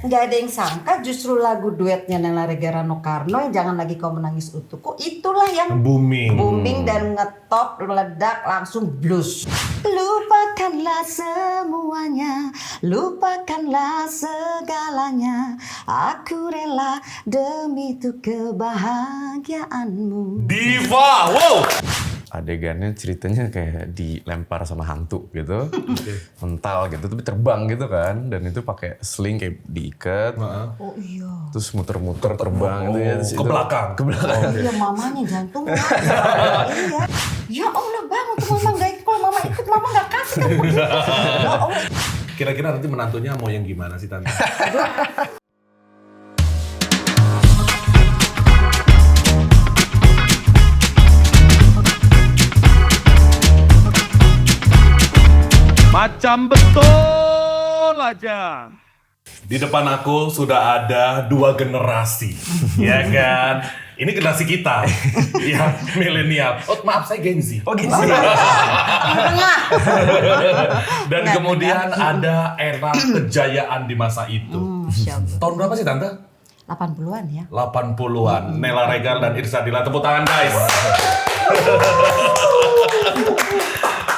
Nggak ada yang sangka justru lagu duetnya Nela Rega Rano Karno yang Jangan Lagi Kau Menangis Untukku itulah yang booming dan ngetop, meledak, langsung blues. Lupakanlah semuanya, lupakanlah segalanya, aku rela demi itu kebahagiaanmu. Diva, wow! Adegannya ceritanya kayak dilempar sama hantu gitu, mental gitu, tapi terbang gitu kan, dan itu pakai sling kayak diikat, Oh iya. terus muter-muter terbang gitu ya. Ke belakang. Iya mamanya jantung. Iya. Ya Allah bang, untuk mama nggak ikut, kalau mama ikut mama nggak kasih kan begitu. Ya Allah. Kira-kira nanti menantunya mau yang gimana sih Tante? Macam betul aja. Di depan aku sudah ada 2 generasi, ya kan? Ini generasi kita, yang milenial. Oh maaf, saya Gen Z. Oh gitu. Dan kemudian ada era kejayaan di masa itu. Tahun berapa sih Tante? 80-an ya. 80-an. Nela Regal dan Irsa Dila. Tepuk tangan guys.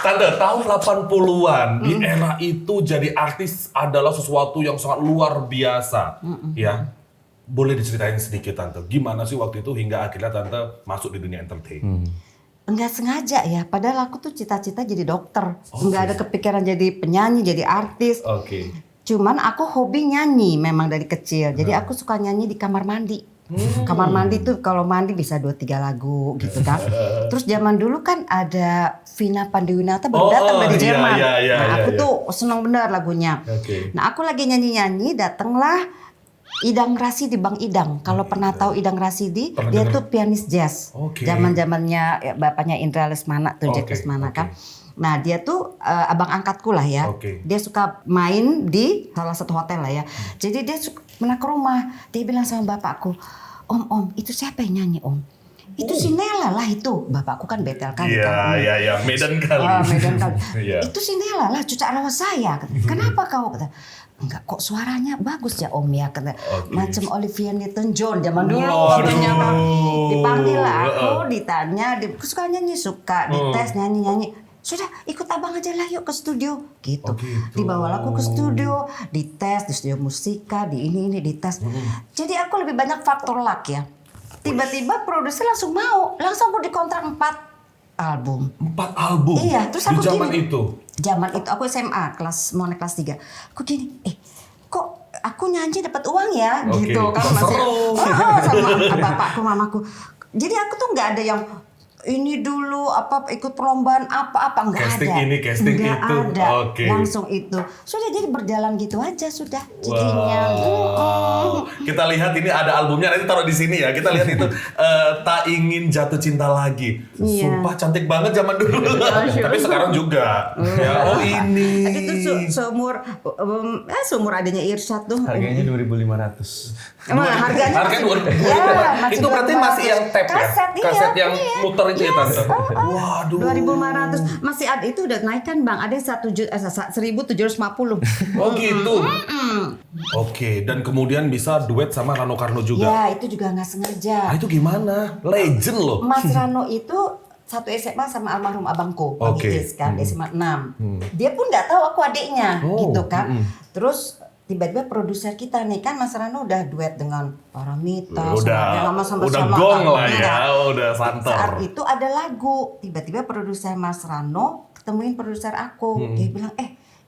Tante, tahun 80-an di era itu jadi artis adalah sesuatu yang sangat luar biasa. Ya. Boleh diceritain sedikit Tante, gimana sih waktu itu hingga akhirnya Tante masuk di dunia entertain? Enggak sengaja ya, padahal aku tuh cita-cita jadi dokter. Enggak ada kepikiran jadi penyanyi, jadi artis. Oke. Cuman aku hobi nyanyi memang dari kecil. Jadi aku suka nyanyi di kamar mandi. Kamar mandi tuh kalau mandi bisa 2-3 lagu gitu kan. Terus zaman dulu kan ada Vina Panduwinata baru datang dari Jerman. Aku tuh seneng bener lagunya. Nah aku lagi nyanyi-nyanyi, datanglah Idang Rasidi, Bang Idang. Kalau pernah tahu Idang Rasidi, dia tuh pianis jazz. Zaman-zamannya bapaknya Indra Lesmana tuh, Jack Lesmana kan. Nah dia tuh abang angkatku lah ya. Dia suka main di salah satu hotel lah ya. Jadi dia pernah ke rumah. Dia bilang sama bapakku, Om, itu siapa yang nyanyi Om? Itu si Nela lah itu. Bapakku kan betel kan. Iya, Medan kali. Medan kali. Itu si Nela lah, cucak rawa saya. Kenapa kau? Kata, enggak kok suaranya bagus ya Om ya. Kata, macam Olivia Newton-John zaman dulu. Dipanggil lah aku, ditanya. Aku suka nyanyi, suka dites nyanyi-nyanyi. Sudah ikut abang aja lah yuk ke studio gitu. Dibawa aku ke studio, dites di studio musika, di ini dites. Jadi aku lebih banyak faktor luck ya. Tiba-tiba produser langsung mau dikontrak 4 album. 4 album? Iya, terus aku di zaman gini. itu? Zaman itu aku SMA, mau naik kelas 3. Aku gini, kok aku nyanyi dapat uang ya gitu kan masih. Sama bapakku, mamaku. Jadi aku tuh nggak ada yang ini dulu ikut perlombaan apa nggak ada. Casting nggak itu. Ada. Langsung itu. Sudah jadi berjalan gitu aja sudah jadinya. Kita lihat ini ada albumnya, nanti taruh di sini ya. Kita lihat itu Tak Ingin Jatuh Cinta Lagi. Sumpah cantik banget zaman dulu. Tapi sekarang juga. Ya, ini. Tadi tuh seumur adanya Irsyad tuh. Harganya 2.500. Harganya 2.000. Ya, itu berarti masih yang tape kaset, ya? Kaset yang muter itu ya Tante? Waduh. 2.500 masih ada, itu udah naik kan Bang, ada 1.750. Oh gitu. Oke, dan kemudian bisa duet sama Rano Karno juga. Ya itu juga nggak sengaja. Itu gimana? Legend loh. Mas Rano itu satu SMA sama almarhum abangku, kan SMA 6. Dia pun nggak tahu aku adiknya, gitu kan. Terus tiba-tiba produser kita nih kan Mas Rano udah duet dengan Paramita, udah gong lah ya, udah santer. Saat itu ada lagu, tiba-tiba produser Mas Rano ketemuin produser aku, dia bilang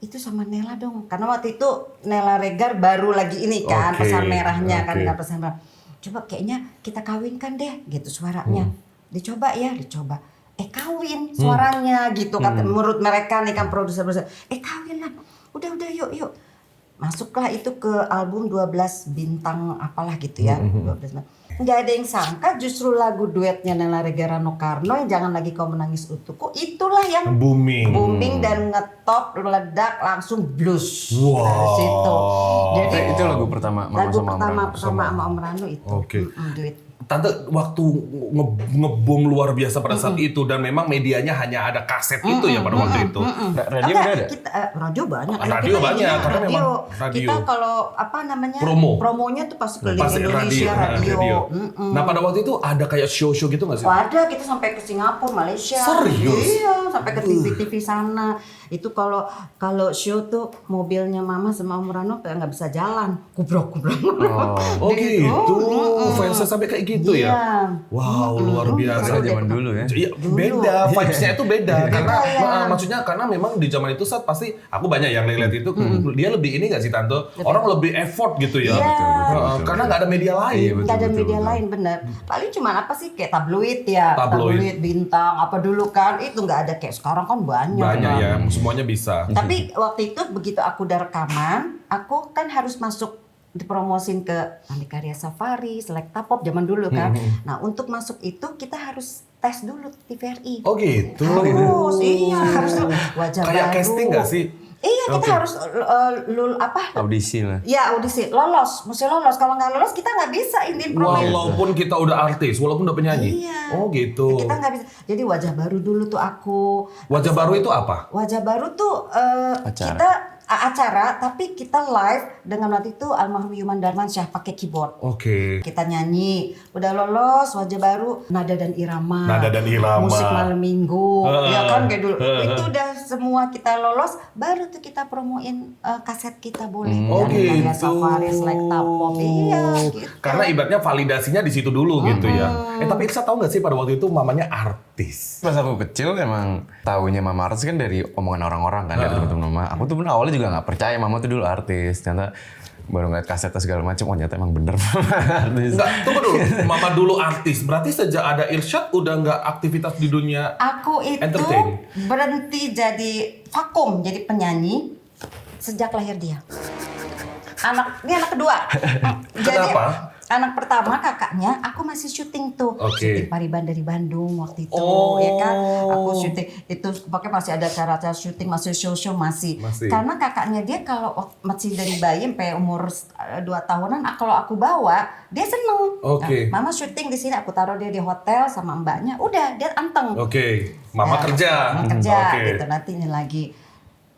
itu sama Nela dong, karena waktu itu Nela Regar baru lagi ini kan pasar merahnya kan, pasar merah. Coba kayaknya kita kawinkan deh, gitu suaranya. Dicoba, kawin suaranya gitu kata menurut mereka nih kan produser kawin lah, udah yuk. Masuklah itu ke album 12 bintang apalah gitu ya. 12. Nggak ada yang sangka justru lagu duetnya Nela Rega Rano Karno yang Jangan Lagi Kau Menangis Untukku itulah yang booming dan ngetop, meledak, langsung blues. Dari situ. Jadi itu lagu pertama sama Om Rano itu. Duet. Tante waktu ngebom luar biasa pada saat itu dan memang medianya hanya ada kaset itu ya pada waktu itu. Radio udah ada? Radio banyak. Radio Kita banyak, ininya karena memang radio. Kita kalau apa namanya? Promonya tuh pasti keliling Pasti Indonesia radio. Nah pada waktu itu ada kayak show-show gitu nggak sih? Oh, ada, kita sampai ke Singapura, Malaysia. Serius? Iya, sampai ke TV-TV sana. Itu kalau show tuh mobilnya Mama sama Om Rano kayak nggak bisa jalan, kubrok. Oh gitu, fansnya sampai kayak gitu ya? Iya. Wow, luar biasa. Karena zaman dulu ya. Iya, beda, vibes-nya itu beda. Karena ya. maksudnya karena memang di zaman itu saat pasti aku banyak yang lihat itu dia lebih ini nggak sih Tante? Orang lebih effort gitu ya. Iya. Karena nggak ada media lain. Betul, Nggak ada betul, media betul. lain, bener. Paling cuma apa sih kayak tabloid ya, Tabloid. Bintang apa dulu kan, itu nggak ada kayak sekarang kan banyak. Banyak kan. ya, semuanya bisa. Tapi waktu itu begitu aku udah rekaman, aku kan harus masuk dipromosin ke Andika Karya Safari, Selecta Pop zaman dulu kan. Nah untuk masuk itu kita harus tes dulu TVRI. Oh gitu. Harus, iya harus dulu. Wajah Kayak baru. casting nggak sih? Iya kita Oke. harus Audisi lah. Ya audisi, mesti lolos. Kalau nggak lolos kita nggak bisa ini promosi. Walaupun kita udah artis, walaupun udah penyanyi. Iya. Oh gitu. Kita nggak bisa. Jadi wajah baru dulu tuh aku. Wajah baru itu apa? Wajah baru tuh Acara. kita acara tapi kita live dengan waktu itu almarhum Yuman Darmansyah pakai keyboard. Oke. Kita nyanyi, udah lolos wajah baru, nada dan irama. Nada dan irama. Musik malam minggu, ya kan kayak dulu. Heeh. Itu udah semua kita lolos, baru tuh kita promoin kaset kita boleh. Oh Dari Karya gitu. Safari, Selecta Pop, iya gitu. Karena ibaratnya validasinya di situ dulu gitu ya. Tapi Irsa tahu nggak sih pada waktu itu mamanya artis? Pas aku kecil emang taunya Mama artis kan dari omongan orang-orang kan, dari teman-teman Mama. Aku tuh bener awalnya juga nggak percaya Mama tuh dulu artis. Ternyata baru ngeliat kaset segala macam, oh ternyata emang bener artis. Enggak, tunggu dulu. Mama dulu artis. Berarti sejak ada Irsyad udah nggak aktivitas di dunia. Aku itu Entertain. berhenti jadi vakum, jadi penyanyi sejak lahir dia. Ini anak kedua. Jadi Kenapa? anak pertama kakaknya, aku masih syuting tuh. Oke. Syuting Pariban dari Bandung waktu itu, Oh. ya kan? Aku syuting itu, pakai masih ada acara-acara syuting, masih show-show masih. Karena kakaknya dia kalau masih dari bayi sampai umur 2 tahunan, kalau aku bawa, dia seneng. Oke. Nah, Mama syuting di sini, aku taruh dia di hotel sama mbaknya, udah dia anteng. Oke. Mama Nah, kerja. Mama kerja Oke. gitu, nanti ini lagi.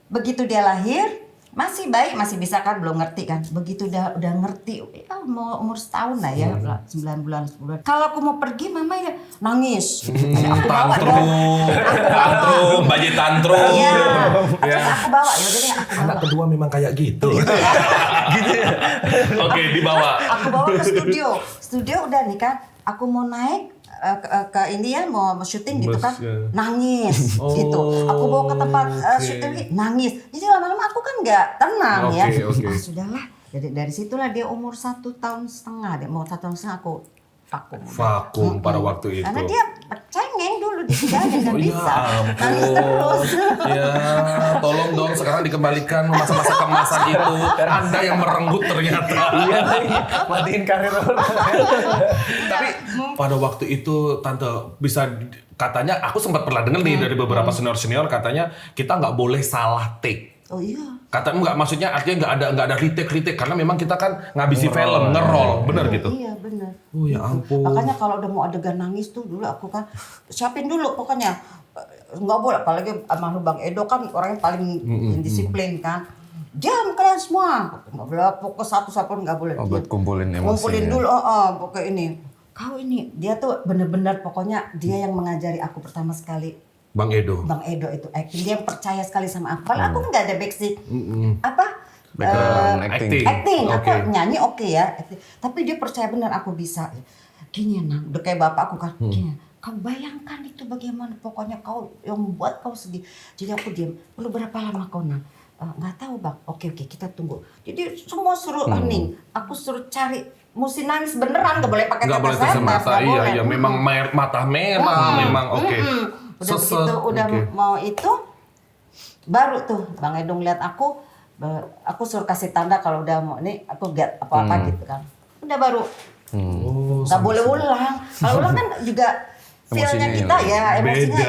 Begitu dia lahir, masih baik, masih bisa kan, belum ngerti kan. Begitu udah ngerti, ya mau umur setahun lah ya, 9 bulan, 10 bulan. Kalau aku mau pergi, Mama ya nangis. Jadi aku bawa dong. Tantrum, bayi tantrum. Iya, Ya. terus aku bawa, ya udah deh aku bawa. Anak kedua memang kayak gitu. Gitu ya. Oke, dibawa. Aku bawa ke studio udah nih kan. Aku mau naik ke ini ya, mau syuting gitu kan, Bus, ya. nangis gitu. Aku bawa ke tempat syuting, nangis. Jadi lama-lama aku kan nggak tenang ya. Oke. Ah, sudahlah. Dari situlah dia umur 1,5 tahun. Dia mau 1,5 tahun aku vakum. Vakum pada waktu itu. Karena dia cengeng dulu ditinggalin nggak Oh, bisa. ya Nangis ampun. terus. Ya, tolong dong sekarang dikembalikan masa-masa kemasan itu. Anda yang merenggut ternyata. Iya, matiin karir orang. Tapi pada waktu itu Tante bisa katanya aku sempat pernah dengar nih dari beberapa senior katanya kita nggak boleh salah take. Oh iya. Kata nggak, maksudnya artinya nggak ada retake karena memang kita kan ngabisi film ngerol, bener gitu. Iya bener. Oh ya ampun. Makanya kalau udah mau adegan nangis tuh dulu aku kan siapin dulu pokoknya. Nggak boleh, apalagi almarhum Bang Edo kan orangnya paling disiplin kan. Diam kalian semua. Nggak boleh fokus satu-satu, nggak boleh. Oh, buat kumpulin emosi. Kumpulin ya. dulu, pokoknya ini. Kau ini, dia tuh bener-bener pokoknya dia yang mengajari aku pertama sekali. Bang Edo. Bang Edo itu acting, dia yang percaya sekali sama aku. Padahal aku nggak ada basic Background acting. acting, aku Oke. nyanyi oke ya, acting. Tapi dia percaya benar aku bisa. Gini ya Nang, udah kayak bapak aku kan. Gini, kau bayangkan itu bagaimana, pokoknya kau yang membuat kau sedih. Jadi aku diam. Perlu berapa lama kau Nang? Nggak tahu Bang. Oke kita tunggu. Jadi semua suruh hening. Aku suruh cari mesti nangis beneran, nggak boleh pakai Nggak boleh tetes tetes mata, nggak boleh. iya memang mata merah, memang oke. Udah begitu udah mau itu, baru tuh Bang Edo ngeliat aku suruh kasih tanda kalau udah mau ini aku get apa-apa gitu kan. Udah baru. Oh, Nggak boleh ulang. Kalau ulang kan juga feel-nya Emosinya kita ya, emosinya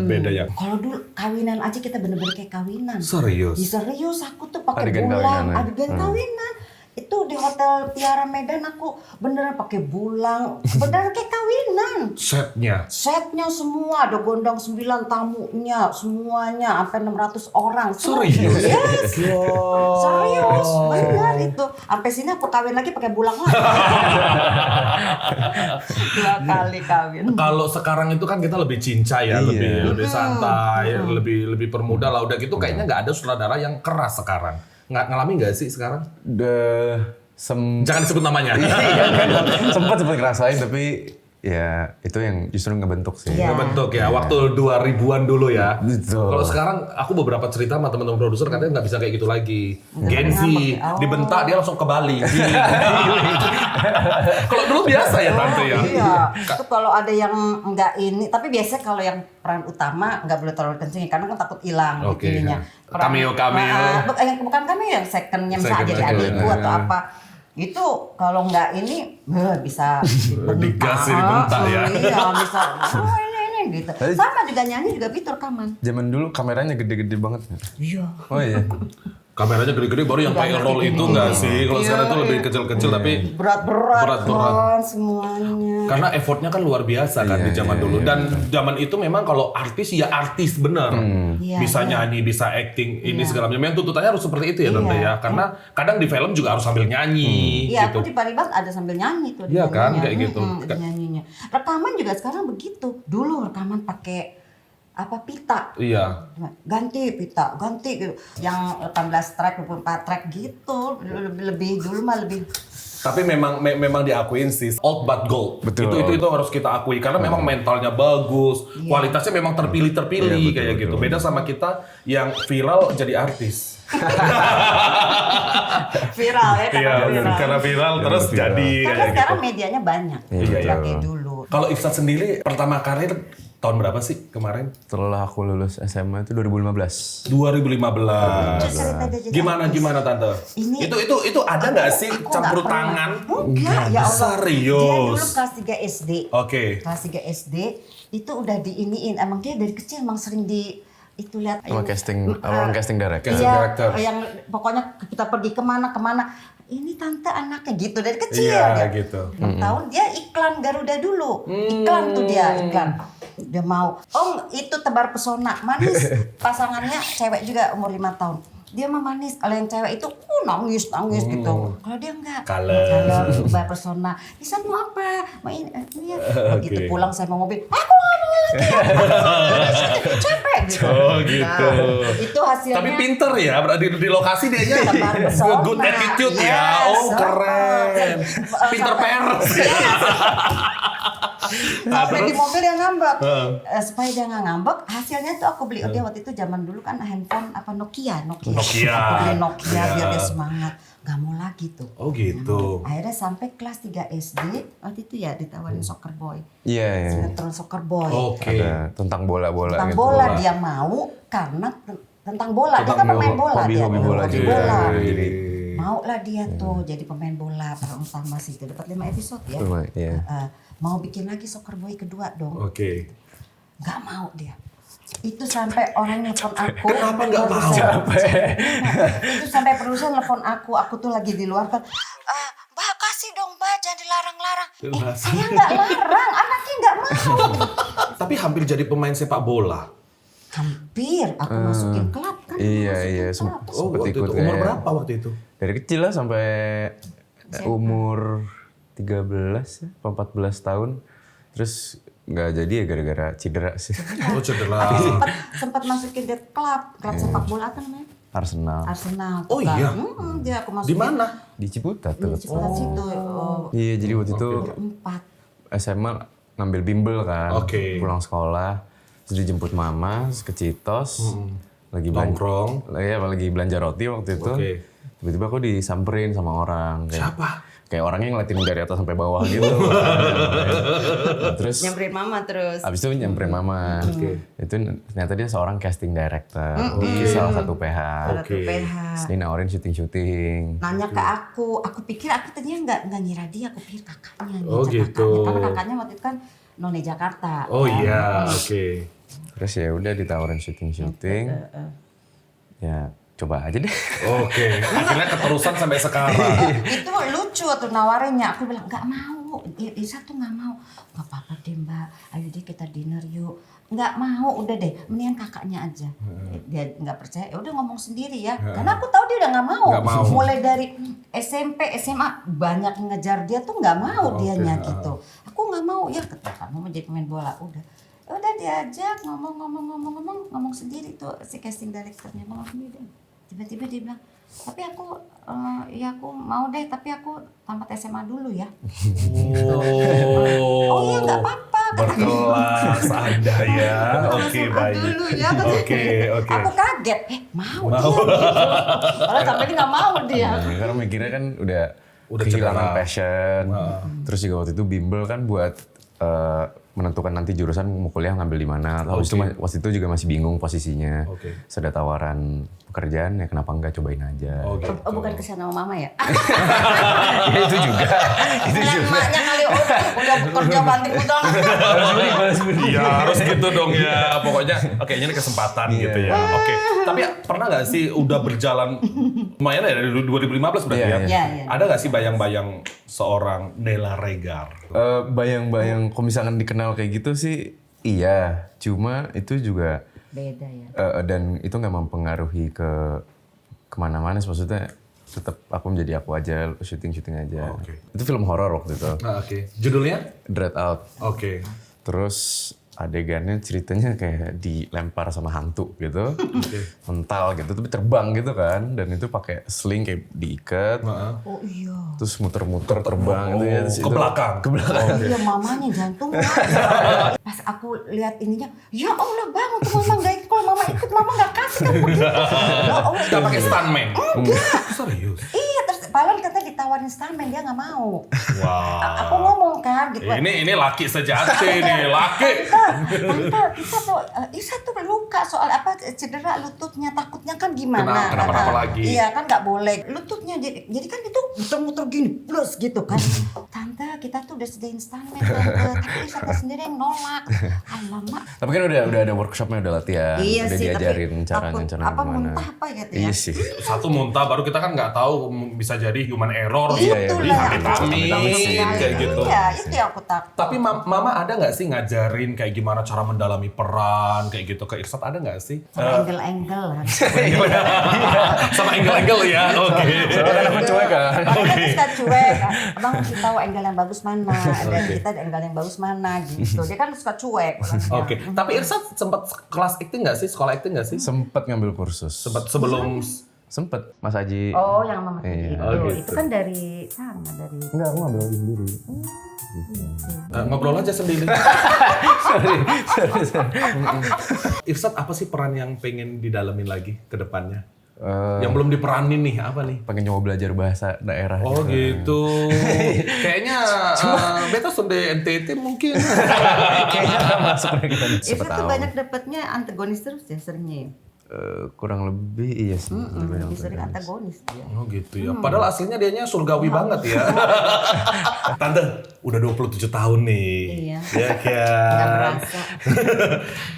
beda ya. Kalau dulu kawinan aja kita bener-bener kayak kawinan. Serius. Serius aku tuh pakai Adegan bulan, kawinan ya? adegan kawinan. Itu di Hotel Tiara Medan aku beneran pakai bulang, beneran kayak kawinan. Setnya semua, ada gondang 9 tamunya, semuanya sampai 600 orang. Serius? Yes. Serius, benar itu. Sampai sini aku kawin lagi pakai bulang lagi. 2 kali kawin. Kalau sekarang itu kan kita lebih cincai ya, lebih santai, lebih permudah lah. Udah gitu kayaknya nggak ada sutradara yang keras sekarang. Ngalami nggak sih sekarang? Jangan disebut namanya. Sempat ngerasain tapi ya itu yang justru ngebentuk sih. Iya. Ngebentuk ya, waktu 2000-an dulu ya. Betul. Kalau sekarang aku beberapa cerita sama teman-teman produser katanya nggak bisa kayak gitu lagi. Gen Z, dibentak dia langsung ke Bali. Kalau dulu biasa ya Tante ya? Iya, itu kalau ada yang nggak ini, tapi biasanya kalau yang peran utama nggak boleh terlalu kenceng karena kan takut hilang ininya. Cameo. Bukan cameo, yang secondnya misalnya jadi adikku atau apa. Itu kalau nggak ini bisa Digas, dibentak ya. Iya, bisa. Ini gitu. Sama juga nyanyi juga gitu rekaman. Zaman dulu kameranya gede-gede banget. Iya. Oh iya. Kameranya gede-gede baru yang kayak roll itu nggak sih? Kalau sekarang itu lebih kecil-kecil tapi berat semuanya. karena effortnya kan luar biasa kan di zaman dulu. Dan zaman itu memang kalau artis ya artis bener. Bisa nyanyi, bisa acting, ini segala macam. Memang tuntutannya harus seperti itu ya Tante ya. Karena kadang di film juga harus sambil nyanyi Iya, gitu. aku di Paribas ada sambil nyanyi tuh. Iya kan, nyanyinya. kayak gitu. Ada nyanyinya. Rekaman juga sekarang begitu. Dulu rekaman pakai pita. Iya. Ganti pita, ganti gitu. Yang 18 track, 24 track gitu. Lebih dulu mah lebih. Tapi memang diakuin sih old but gold. Betul. Itu harus kita akui karena memang mentalnya bagus, kualitasnya memang terpilih kayak gitu. Beda sama kita yang viral jadi artis. Viral ya, Karena viral terus jadi Karena kayak sekarang gitu. medianya banyak. Iya. Kayak dulu. Kalau Ifsat sendiri pertama karir tahun berapa sih kemarin? Setelah aku lulus SMA itu 2015. 2015. Gimana Tante? Itu ada nggak sih Aku campur nggak pernah. tangan? Enggak, ya Allah. Serius? Dia dulu kelas 3 SD. Oke. Kelas 3 SD itu udah diiniin. Emang dia dari kecil emang sering di itu lihat Sama casting director. Iya, yang pokoknya kita pergi kemana. Ini tante anaknya gitu dari kecil Iya, dia. gitu. 6 tahun dia iklan Garuda dulu. Iklan tuh dia, iklan. Dia mau, itu tebar pesona, manis. Pasangannya cewek juga umur 5 tahun. Dia mah manis, kalau yang cewek itu nangis gitu. Kalau dia enggak. Kalau tebar pesona. Bisa mau apa? Mau ini, begitu pulang saya mau mobil. Aku nggak mau lagi. Capek gitu. Oh gitu. Nah, itu hasilnya. Tapi pinter ya, di lokasi dia Tebar pesona. good attitude ya. Yes, Oh keren. Pinter pers. Sampai di mobil dia ngambek. Supaya dia nggak ngambek, hasilnya tuh aku beli dia waktu itu zaman dulu kan handphone Nokia. Aku beli Nokia biar dia semangat. Gak mau lagi tuh. Oh gitu. Akhirnya sampai kelas 3 SD waktu itu ya ditawarin Soccer Boy. Iya. Sinetron Soccer Boy. Oke. Ada tentang bola-bola Tentang gitu. bola dia mau karena tentang bola. Dia kan pemain bola dia. Hobi bola Hobi juga. bola. Jadi Mau lah dia tuh jadi pemain bola peran utama sih itu dapat 5 episode ya. Iya. Mau bikin lagi Soccer Boy kedua dong. Oke. Nggak mau dia. Itu sampai orang nelfon aku. Kenapa nggak mau? Itu sampai produser nelfon aku tuh lagi di luar kan. Mbak kasih dong Mbak, jangan dilarang-larang. Saya nggak larang, anaknya nggak mau. Tapi hampir jadi pemain sepak bola. Hampir aku masukin klub kan. Iya. Klub. Oh, Sempet waktu itu ikut umur kayak- berapa waktu itu? Dari kecil lah sampai umur 13 ya, 14 tahun. Terus nggak jadi ya gara-gara cedera sih. Oh cedera. Sempat masukin dia klub sepak bola apa namanya? Arsenal. Tuh Oh kan. iya? Dia aku masukin. Di mana? Di Ciputat tuh. Di Ciputat situ. Iya, jadi waktu itu 4. SMA ngambil bimbel kan. Oke. Pulang sekolah. Terus dijemput mama ke Citos. Lagi Nongkrong. lagi belanja roti waktu itu. Oke. Tiba-tiba aku disamperin sama orang. Siapa? Kayak orangnya ngeliatin dari atas sampai bawah gitu. Terus Nyamperin mama terus. abis itu nyamperin mama. Itu ternyata dia seorang casting director di salah satu PH. Satu PH. Terus dia nawarin syuting-syuting. Nanya ke aku pikir aku tadinya nggak ngira dia, aku pikir kakaknya nih, Oh, kakaknya. gitu. Karena kakaknya waktu itu kan none Jakarta. Oh kan. iya, oke. Terus ya udah ditawarin syuting-syuting. Ya coba aja deh. Oke, akhirnya keterusan sampai sekarang. Itu lucu tuh nawarinnya. Aku bilang nggak mau. Isa tuh nggak mau. Nggak apa-apa deh Mbak. Ayo deh kita dinner yuk. Nggak mau, udah deh. Mendingan kakaknya aja. Dia nggak percaya. Ya udah ngomong sendiri ya. Karena aku tahu dia udah nggak mau. Nggak mau. Mulai dari SMP, SMA banyak ngejar dia tuh nggak mau dianya gitu. Aku nggak mau ya. Kamu mau jadi pemain bola udah. Udah diajak ngomong sendiri tuh si casting directornya ngomong sendiri. Tiba-tiba dia bilang, tapi aku ya aku mau deh, tapi aku tamat SMA dulu ya. Oh iya nggak apa-apa. Berkelas Anda ya. Oke, baik. Dulu ya. Oke. Aku kaget, mau dia gitu. Padahal sampai dia nggak mau dia. Karena mikirnya kan udah kehilangan cedera. passion. Terus juga waktu itu bimbel kan buat menentukan nanti jurusan mau kuliah ngambil di mana. Waktu itu juga masih bingung posisinya. Sudah tawaran pekerjaan ya kenapa enggak cobain aja. Oh, gitu. Oh bukan kesana sama mama ya? Ya itu juga. Emaknya kali udah kerja banting putar. Iya harus gitu dong ya. Pokoknya oke ini kesempatan gitu ya. Oke. Tapi pernah nggak sih udah berjalan lumayan ya dari 2015 berarti ya? Iya. Ada nggak sih bayang-bayang seorang Nela Regar? Bayang-bayang kalau misalkan dikenal kayak gitu sih iya. Cuma itu juga Beda ya. dan itu nggak mempengaruhi kemana-mana. Maksudnya tetap aku menjadi aku aja, syuting aja. Oke. Itu film horor waktu itu. Oke. Judulnya? Dread Out. Oke. Terus adegannya ceritanya kayak dilempar sama hantu gitu, mental gitu, tapi terbang gitu kan, dan itu pakai sling kayak diikat, Oh iya. terus muter-muter terbang gitu ya. Terus Ke itu- belakang. Ke belakang. Oh iya mamanya jantung. Pas aku lihat ininya, ya Allah bang untuk mama nggak ikut, kalau mama ikut mama nggak kasih kamu begitu. Ya Allah. Nggak pakai stuntman? Serius? Iya terus padahal katanya ditawarin stuntman dia nggak mau. Wah. Aku ngomong kan gitu. Ini laki sejati nih, laki. Tante, kita tuh Isa tuh luka soal apa cedera lututnya, takutnya kan gimana? Kenapa lagi? Iya kan nggak boleh lututnya jadi kan itu muter-muter gini plus gitu kan. Tante kita tuh udah sediain stuntman tante, tapi Isa tuh sendiri yang nolak. Alamak. Tapi kan udah ada workshopnya, udah latihan, Iya udah sih, diajarin tapi caranya takut gimana. apa muntah apa gitu ya. Iya sih. Satu muntah baru kita kan nggak tahu bisa jadi human error. Iya, Itulah Ih, yang amit-amit, aku takut. kayak gitu. Iya itu yang aku takut. Tapi mama ada nggak sih ngajarin kayak gimana cara mendalami peran kayak gitu ke Irsat, ada nggak sih? Sama angle-angle kan. Sama angle-angle ya, oke. Soalnya kan aku cuek kan. Karena kan suka cuek, abang mesti tahu angle yang bagus mana, dan kita angle yang bagus mana gitu. Dia kan suka cuek. Oke, tapi Irsat sempat kelas acting nggak sih, sekolah acting nggak sih? Sempet ngambil kursus. Sempat sebelum Sempet, Mas Haji. Oh, yang mama Iya. itu. Oh, gitu. Itu kan dari sana dari. Enggak, aku ngambil sendiri. ngobrol aja sendiri. Irsat apa sih peran yang pengen didalamin lagi ke depannya? Yang belum diperanin nih, apa nih? Pengen nyoba belajar bahasa daerah. Oh gitu. Kayaknya beta sonde NTT mungkin. Kayaknya nggak masuk deh kita. Itu Siapa tuh tahu. banyak dapatnya antagonis terus ya seringnya ya. Kurang lebih iya sih. Lebih sering antagonis dia. Oh gitu ya. Padahal aslinya dianya surgawi banget ya. Tante, udah 27 tahun nih. Iya. Ya kan. Nggak berasa.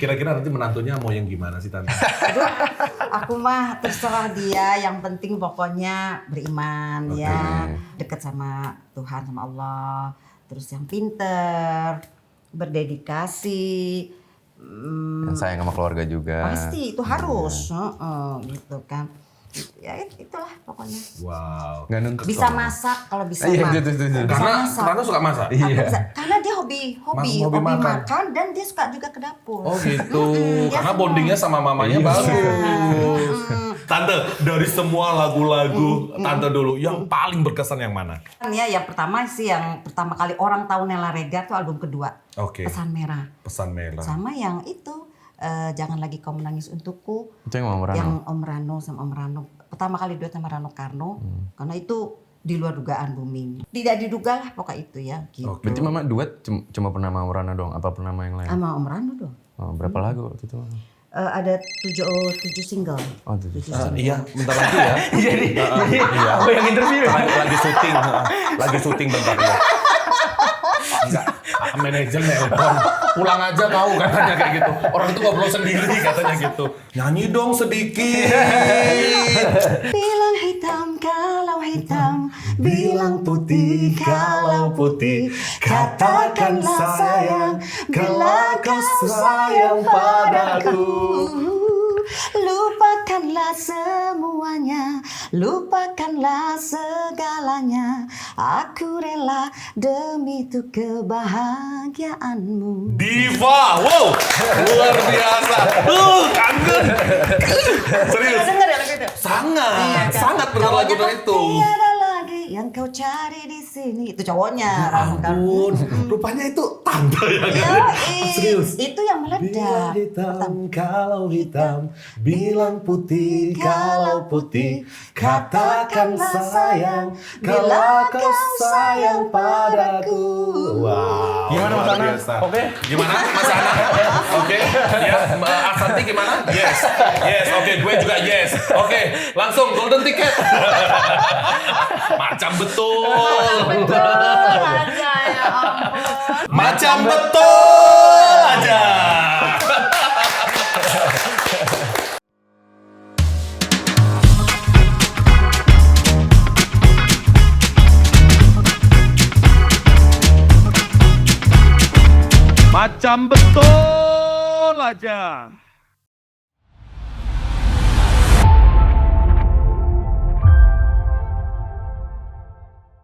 Kira-kira nanti menantunya mau yang gimana sih Tante? Aku mah terserah dia, yang penting pokoknya beriman ya, dekat sama Tuhan sama Allah, terus yang pinter, berdedikasi, Yang sayang sama keluarga juga. pasti itu harus, gitu kan. Ya itulah pokoknya. Wow. Nggak nuntut. Bisa kok. masak kalau bisa Iya, mah. itu. Bisa Karena masak. Tante suka masak? Aku Iya. bisa. Karena dia hobi makan. makan dan dia suka juga ke dapur. Oh gitu. Dia Karena senang. bondingnya sama mamanya Iya. bagus. Tante, dari semua lagu-lagu Tante dulu, yang paling berkesan yang mana? Ya, yang pertama sih yang pertama kali orang tahu Nela Regar tuh album kedua. Oke. Pesan Merah. Pesan merah. Sama yang itu Jangan Lagi Kau Menangis Untukku. Itu yang Om Rano. Yang Om Rano sama Om Rano. Pertama kali duet sama Rano Karno. Karena itu di luar dugaan booming. Tidak diduga lah pokoknya itu ya. Gitu. Berarti Mama duet cuma pernah sama Om Rano doang? Apa pernah sama yang lain? Sama Om Rano dong. Oh, berapa lagu waktu itu? Ada 7 single. Oh, 7. Iya, bentar lagi ya. Jadi aku yang interview. Lagi syuting bentar ya. Enggak, Manajer nelpon, pulang aja kau katanya kayak gitu. Orang itu ngobrol sendiri katanya gitu. Nyanyi dong sedikit. Bilang hitam kalau hitam, bilang putih kalau putih. Katakanlah sayang, bila kau sayang padaku. Lupakanlah semuanya, lupakanlah segalanya. Aku rela demi itu kebahagiaanmu. Diva, wow, luar biasa. Kangen. Serius. Dengar ya lagu itu? Sangat, Iya, kan? sangat benar lagu Cowoknya kan, itu. tiada lagi yang kau cari di sini. Itu cowoknya. Ampun, rupanya itu tante ya kan? Yoi, Serius. itu yang meledak. hitam kalau hitam, bilang putih kalau putih. Katakanlah sayang, bila kau sayang padaku. Wow. Gimana, Mas luar Ana? biasa. Oke? Gimana Mas Ana? Oke. Ya, Mbak Asanti gimana? Yes. Yes, oke, gue juga yes. Oke, langsung golden ticket. Macam betul. Aja ya ampun. Macam betul aja. Macam betul aja.